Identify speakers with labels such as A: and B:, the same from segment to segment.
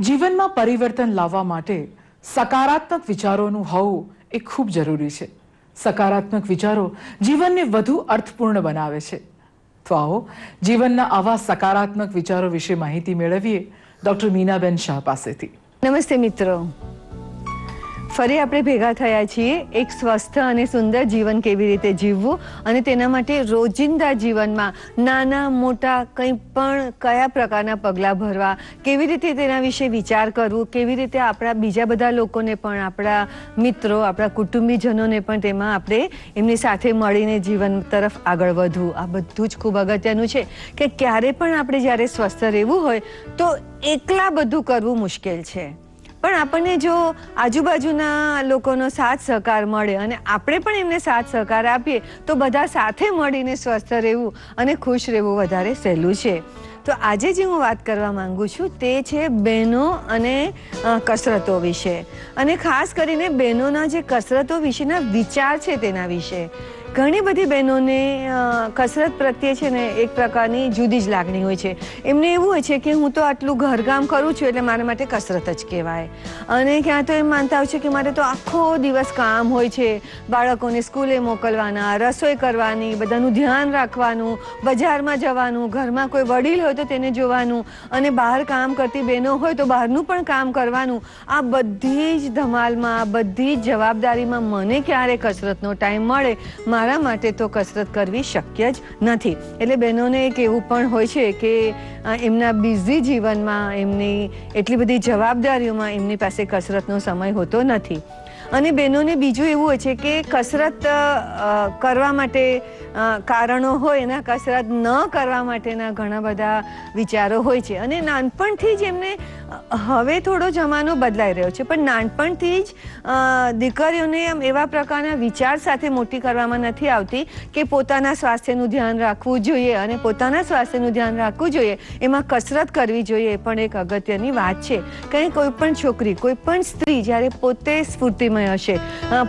A: જીવનમાં પરિવર્તન લાવવા માટે સકારાત્મક વિચારોનું હોવું એ ખૂબ જરૂરી છે. સકારાત્મક વિચારો જીવનને વધુ અર્થપૂર્ણ બનાવે છે. તો આવો જીવનના આવા સકારાત્મક વિચારો વિશે માહિતી મેળવીએ ડોક્ટર મીનાબેન શાહ પાસેથી.
B: નમસ્તે મિત્રો, ફરી આપણે ભેગા થયા છીએ એક સ્વસ્થ અને સુંદર જીવન કેવી રીતે જીવવું અને તેના માટે રોજિંદા જીવનમાં નાના મોટા કંઈ પણ કયા પ્રકારના પગલાં ભરવા, કેવી રીતે તેના વિશે વિચાર કરવું, કેવી રીતે આપણા બીજા બધા લોકોને પણ, આપણા મિત્રો, આપણા કુટુંબીજનોને પણ તેમાં આપણે એમની સાથે મળીને જીવન તરફ આગળ વધવું, આ બધું જ ખૂબ અગત્યનું છે. કે ક્યારે પણ આપણે જ્યારે સ્વસ્થ રહેવું હોય તો એકલા બધું કરવું મુશ્કેલ છે, પણ આપણને જો આજુબાજુના લોકોનો સાથ સહકાર મળે અને આપણે પણ એમને સાથ સહકાર આપીએ તો બધા સાથે મળીને સ્વસ્થ રહેવું અને ખુશ રહેવું વધારે સહેલું છે. તો આજે જે હું વાત કરવા માંગુ છું તે છે બહેનો અને કસરતો વિશે, અને ખાસ કરીને બહેનોના જે કસરતો વિશેના વિચાર છે તેના વિશે. ઘણી બધી બહેનોને કસરત પ્રત્યે છે ને એક પ્રકારની જુદી જ લાગણી હોય છે. એમને એવું હોય છે કે હું તો આટલું ઘરકામ કરું છું એટલે મારા માટે કસરત જ કહેવાય, અને ક્યાં તો એમ માનતા હોય છે કે મારે તો આખો દિવસ કામ હોય છે, બાળકોને સ્કૂલે મોકલવાના, રસોઈ કરવાની, બધાનું ધ્યાન રાખવાનું, બજારમાં જવાનું, ઘરમાં કોઈ વડીલ હોય તો તેને જોવાનું, અને બહાર કામ કરતી બહેનો હોય તો બહારનું પણ કામ કરવાનું. આ બધી જ ધમાલમાં, બધી જ જવાબદારીમાં મને ક્યારે કસરતનો ટાઈમ મળે? મારા માટે તો કસરત કરવી શક્ય જ નથી. એટલે બહેનોને એક એવું પણ હોય છે કે એમના બિઝી જીવનમાં, એમની એટલી બધી જવાબદારીઓમાં એમની પાસે કસરતનો સમય હોતો નથી. અને બહેનોને બીજું એવું હોય છે કે કસરત કરવા માટે કારણો હોય, એના કસરત ન કરવા માટેના ઘણા બધા વિચારો હોય છે. અને નાનપણથી જ એમને, હવે થોડો જમાનો બદલાઈ રહ્યો છે, પણ નાનપણથી જ દીકરીઓને એવા પ્રકારના વિચાર સાથે મોટી કરવામાં નથી આવતી કે પોતાના સ્વાસ્થ્યનું ધ્યાન રાખવું જોઈએ, અને પોતાના સ્વાસ્થ્યનું ધ્યાન રાખવું જોઈએ એમાં કસરત કરવી જોઈએ. પણ એક અગત્યની વાત છે, કંઈ કોઈ પણ છોકરી, કોઈ પણ સ્ત્રી જ્યારે પોતે સ્ફૂર્તિમય હશે,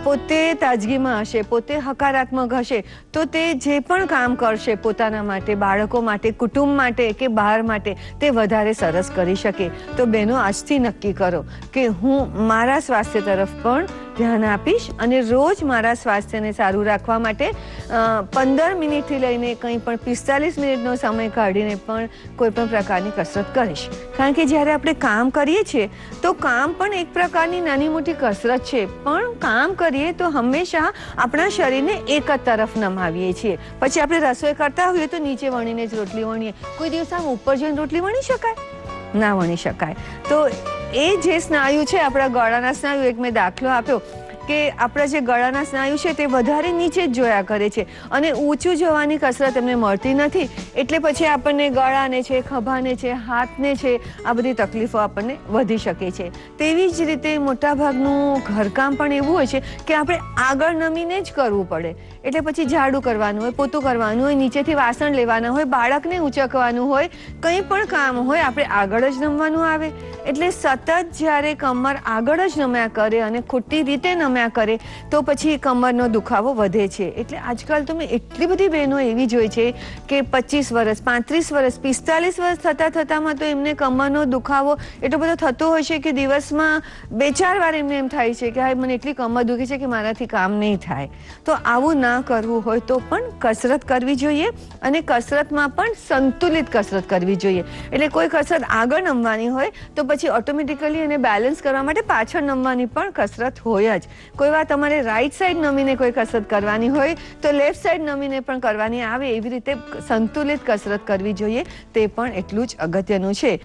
B: પોતે તાજગીમાં હશે, પોતે હકારાત્મક હશે, તો તે જે પણ કામ કરશે પોતાના માટે, બાળકો માટે, કુટુંબ માટે કે બહાર માટે, તે વધારે સરસ કરી શકે. તો બહેનો આજથી નક્કી કરો કે હું મારા સ્વાસ્થ્ય તરફ પણ ધ્યાન આપીશ અને રોજ મારા સ્વાસ્થ્યને સારું રાખવા માટે 15 મિનિટથી લઈને કંઈ પણ 45 મિનિટનો સમય કાઢીને પણ કોઈ પણ પ્રકારની કસરત કરીશ. કારણ કે જ્યારે આપણે કામ કરીએ છીએ તો કામ પણ એક પ્રકારની નાની મોટી કસરત છે, પણ કામ કરીએ તો હંમેશા આપણા શરીરને એક જ તરફ નમાવીએ છીએ. પછી આપણે રસોઈ કરતા હોઈએ તો નીચે વણીને જ રોટલી વણીએ. કોઈ દિવસ આમ ઉપર જઈને રોટલી વણી શકાય? ના વણી શકાય. તો એ જે સ્નાયુ છે, આપણા ગળાના સ્નાયુ, એક મેં દાખલો આપ્યો કે આપણા જે ગળાના સ્નાયુ છે તે વધારે નીચે જ જોયા કરે છે અને ઊંચું જોવાની કસરત એમને મળતી નથી. એટલે પછી આપણને ગળાને છે, ખભાને છે, હાથને છે, આ બધી તકલીફો આપણને વધી શકે છે. તેવી જ રીતે મોટાભાગનું ઘરકામ પણ એવું હોય છે કે આપણે આગળ નમીને જ કરવું પડે. એટલે પછી ઝાડુ કરવાનું હોય, પોતું કરવાનું હોય, નીચેથી વાસણ લેવાના હોય, બાળકને ઊંચકવાનું હોય, કંઈ પણ કામ હોય આપણે આગળ જ નમવાનું આવે. એટલે સતત જ્યારે કમર આગળ જ નમ્યા કરે અને ખોટી રીતે નમ્યા કરે તો પછી કમરનો દુખાવો વધે છે. એટલે આજકાલ તો મેં એટલી બધી બહેનો એવી જોઈ છે કે 25 વર્ષ, 35 વર્ષ, 45 વર્ષ થતાં તો એમને કમરનો દુખાવો એટલો બધો થતો હોય છે કે દિવસમાં 2-4 વાર એમને એમ થાય છે કે હા, મને એટલી કમર દુખે છે કે મારાથી કામ નહીં થાય. તો આવું ના કરવું હોય તો પણ કસરત કરવી જોઈએ, અને કસરતમાં પણ સંતુલિત કસરત કરવી જોઈએ. એટલે કોઈ કસરત આગળ નમવાની હોય તો પછી ઓટોમેટિકલી એને બેલેન્સ કરવા માટે પાછળ નમવાની પણ કસરત હોય જ. કોઈ વાર તમારે રાઈટ સાઈડ નમીને કોઈ કસરત કરવાની હોય તો લેફ્ટ સાઈડ નમીને પણ કરવાની આવે. એવી રીતે સંતુલિત કસરત કરવી જોઈએ, તે પણ એટલું જ અગત્યનું છે.